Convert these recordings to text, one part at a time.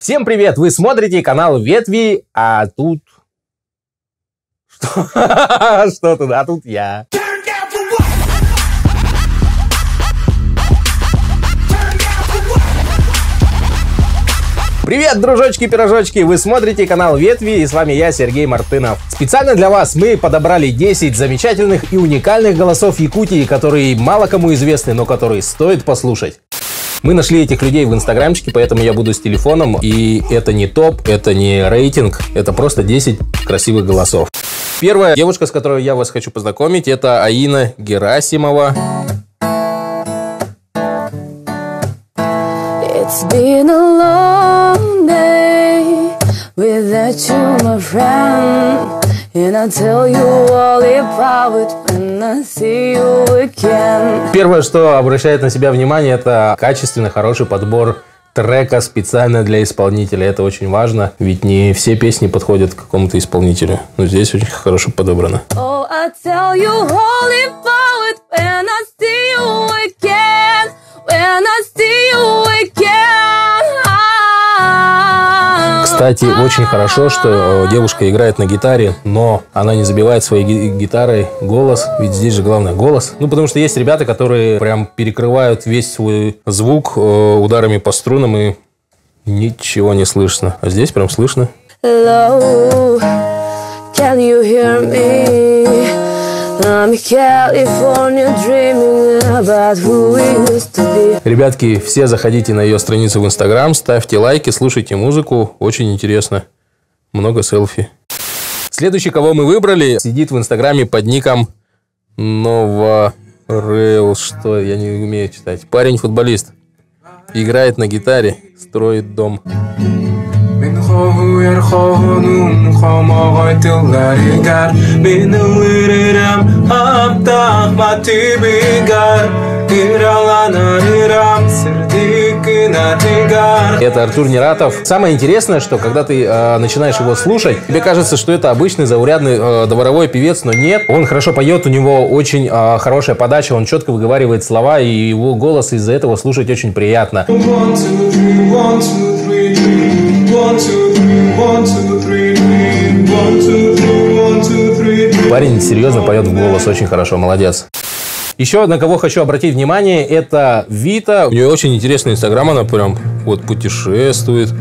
Всем привет! Вы смотрите канал Ветви, а тут... Что? Что тут? А тут я. Привет, дружочки-пирожочки! Вы смотрите канал Ветви, и с вами я, Сергей Мартынов. Специально для вас мы подобрали 10 замечательных и уникальных голосов Якутии, которые мало кому известны, но которые стоит послушать. Мы нашли этих людей в инстаграмчике, поэтому я буду с телефоном. И это не топ, это не рейтинг, это просто 10 красивых голосов. Первая девушка, с которой я вас хочу познакомить, это Аина Герасимова. It's been a long day without you, my friend. And I tell you all about it when I see you again. Первое, что обращает на себя внимание, это качественный, хороший подбор трека специально для исполнителя. Это очень важно, ведь не все песни подходят к какому-то исполнителю. Но здесь очень хорошо подобрано. Oh, I tell you all about it when I see you again. When I see you again. Кстати, очень хорошо, что девушка играет на гитаре, но она не забивает своей гитарой голос, ведь здесь же главное голос. Ну, потому что есть ребята, которые прям перекрывают весь свой звук ударами по струнам, и ничего не слышно. А здесь прям слышно. Hello, can you hear me? I'm in California dreaming about who we used to be. Ребятки, все заходите на ее страницу в Инстаграм, ставьте лайки, слушайте музыку, очень интересно. Много селфи. Следующий, кого мы выбрали, сидит в Инстаграме под ником Новореус. Что? Я не умею читать. Парень-футболист. Играет на гитаре, строит дом. Это Артур Нератов. Самое интересное, что когда ты начинаешь его слушать, тебе кажется, что это обычный заурядный дворовой певец, но нет. Он хорошо поет, у него очень хорошая подача, он четко выговаривает слова, и его голос из-за этого слушать очень приятно. Парень серьезно поет в голос, очень хорошо, молодец. Еще на кого хочу обратить внимание, это Вита. У нее очень интересный инстаграм, она прям вот путешествует.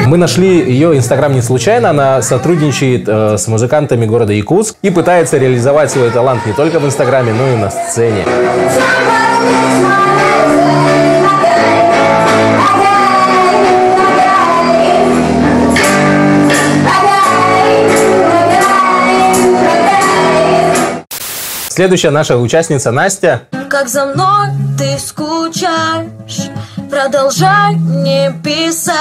Мы нашли ее инстаграм не случайно, она сотрудничает с музыкантами города Якутск и пытается реализовать свой талант не только в инстаграме, но и на сцене. Следующая наша участница Настя. Как за мной ты скучаешь, продолжай не писать.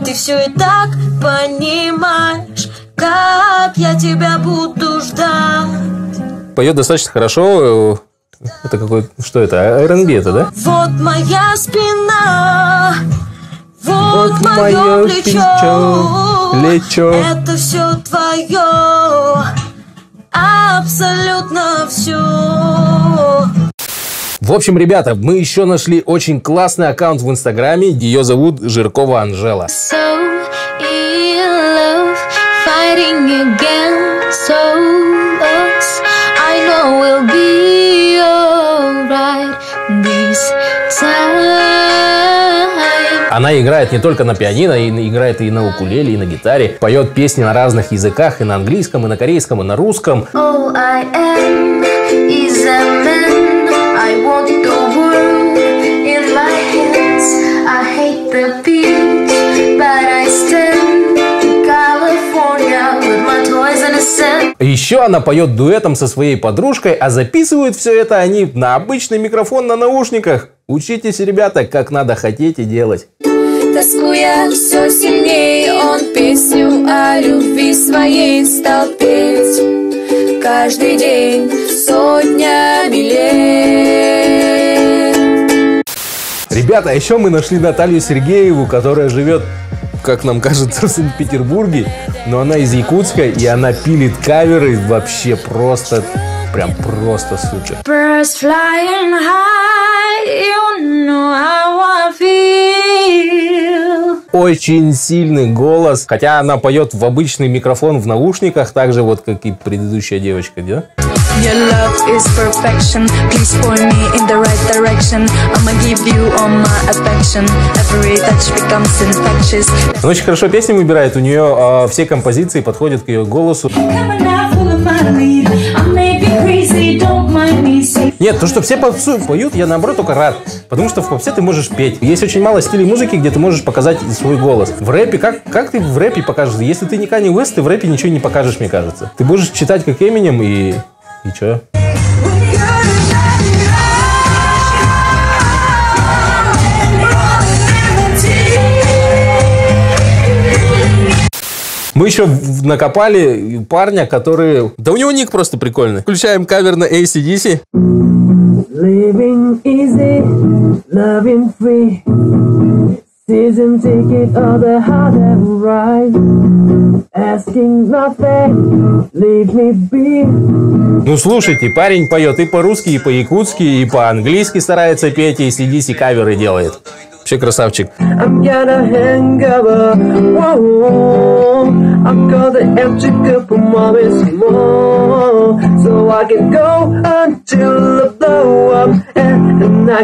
Ты все и так понимаешь, как я тебя буду ждать. Поет достаточно хорошо. Это какой... Что это? R&B это, да? Вот моя спина, вот мое плечо. Это все твое, абсолютно все. В общем, ребята, мы еще нашли очень классный аккаунт в Инстаграме. Ее зовут Жиркова Анжела. Она играет не только на пианино, играет и на укулеле, и на гитаре. Поет песни на разных языках, и на английском, и на корейском, и на русском. I want the world in my hands. I hate the beach, but I stand in California with my toys and a sand. Еще она поет дуэтом со своей подружкой, а записывают все это они на обычный микрофон на наушниках. Учитесь, ребята, как надо хотеть и делать. Тоскуя все сильнее, он песню о любви своей стал петь. Каждый день сотнями лет. Ребята, а еще мы нашли Наталью Сергееву, которая живет, как нам кажется, в Санкт-Петербурге, но она из Якутска, и она пилит каверы вообще просто, прям просто супер. Очень сильный голос, хотя она поет в обычный микрофон в наушниках, так же вот, как и предыдущая девочка, да? Your love is perfection. Please point me in the right direction. I'ma give you all my affection. Every touch becomes infectious. Она очень хорошо песни выбирает. У нее все композиции подходят к ее голосу. Нет, то, что все попсу поют, я наоборот только рад. Потому что в попсе ты можешь петь. Есть очень мало стилей музыки, где ты можешь показать свой голос. В рэпе, как ты в рэпе покажешь? Если ты не Kanye West, ты в рэпе ничего не покажешь, мне кажется. Ты будешь читать как Eminem и чё? Мы еще накопали парня, который... Да у него ник просто прикольный. Включаем кавер на AC/DC. Living easy, loving free. Season ticket or the hard and right. Asking nothing, leave me be. Ну слушайте, парень поет и по-русски, и по-якутски, и по-английски старается петь, и AC/DC каверы делает. Вообще красавчик. У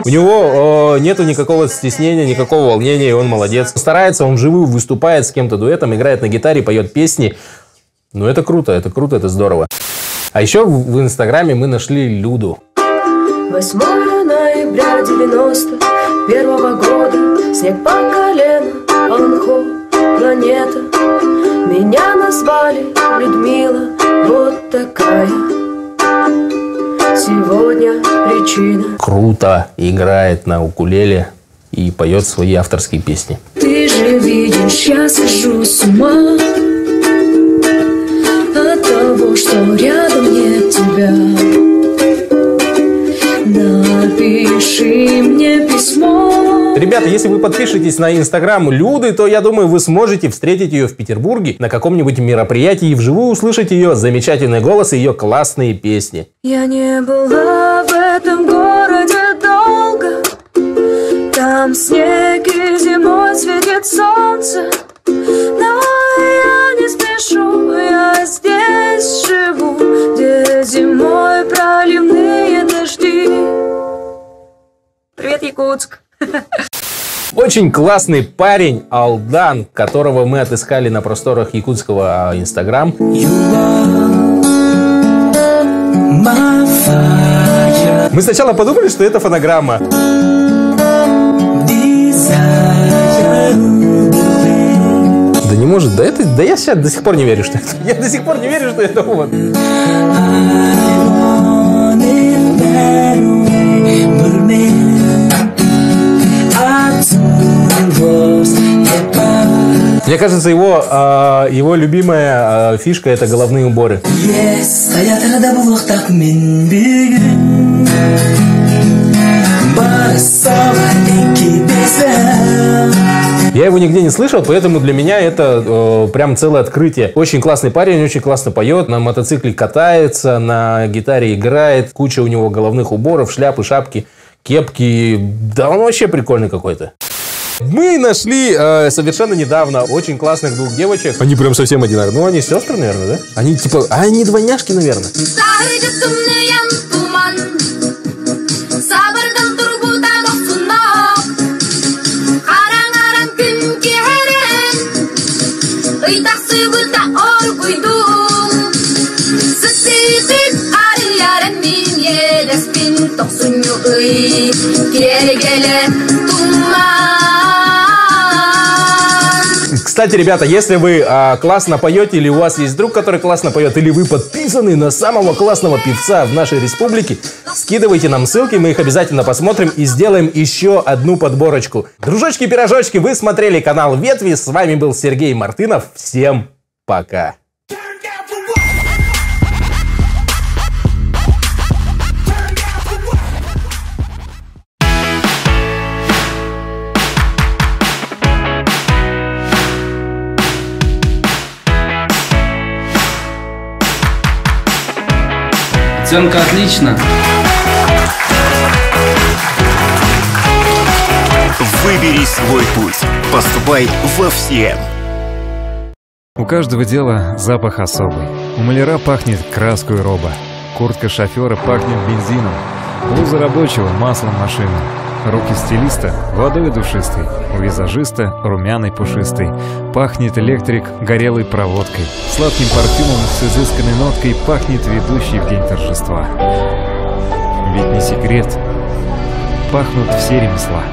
него нету никакого стеснения, никакого волнения, и он молодец. Старается, он вживую выступает с кем-то дуэтом, играет на гитаре, поет песни. Ну это круто, это здорово. А еще в Инстаграме мы нашли Люду. 8 ноября 91-го года. Снег по колено, Аланхо, планета. Меня назвали Людмила, вот такая. Сегодня причина. Круто играет на укулеле и поет свои авторские песни. Ты же видишь, я схожу с ума от того, что рядом нет тебя. Напиши мне письмо. Ребята, если вы подпишетесь на Инстаграм Люды, то, я думаю, вы сможете встретить ее в Петербурге на каком-нибудь мероприятии и вживую услышать ее замечательный голос и ее классные песни. Я не была в этом городе долго. Там снег и зимой светит солнце. Но я не спешу, я здесь живу, где зимой проливные дожди. Привет, Якутск! Очень классный парень Алдан, которого мы отыскали на просторах якутского Инстаграм. Мы сначала подумали, что это фонограмма. Да не может, да я сейчас до сих пор не верю, что это. Я до сих пор не верю, что это он. Мне кажется, его любимая фишка — это головные уборы. Я его нигде не слышал, поэтому для меня это прям целое открытие. Очень классный парень, очень классно поет, на мотоцикле катается, на гитаре играет, куча у него головных уборов, шляпы, шапки, кепки. Да он вообще прикольный какой-то. Мы нашли совершенно недавно очень классных двух девочек. Они прям совсем одинаковые. Ну, они сестры, наверное, да? Они типа... они двойняшки, наверное. Кстати, ребята, если вы классно поете, или у вас есть друг, который классно поет, или вы подписаны на самого классного певца в нашей республике, скидывайте нам ссылки, мы их обязательно посмотрим и сделаем еще одну подборочку. Дружочки-пирожочки, вы смотрели канал Ветви, с вами был Сергей Мартынов, всем пока! Оценка отлично. Выбери свой путь. Поступай во FCM. У каждого дела запах особый. У маляра пахнет краской роба. Куртка шофера пахнет бензином. Блуза рабочего — маслом машины. Руки стилиста — водой душистой. У визажиста — румяной пушистой. Пахнет электрик горелой проводкой. Сладким парфюмом с изысканной ноткой пахнет ведущий в день торжества. Ведь не секрет, пахнут все ремесла.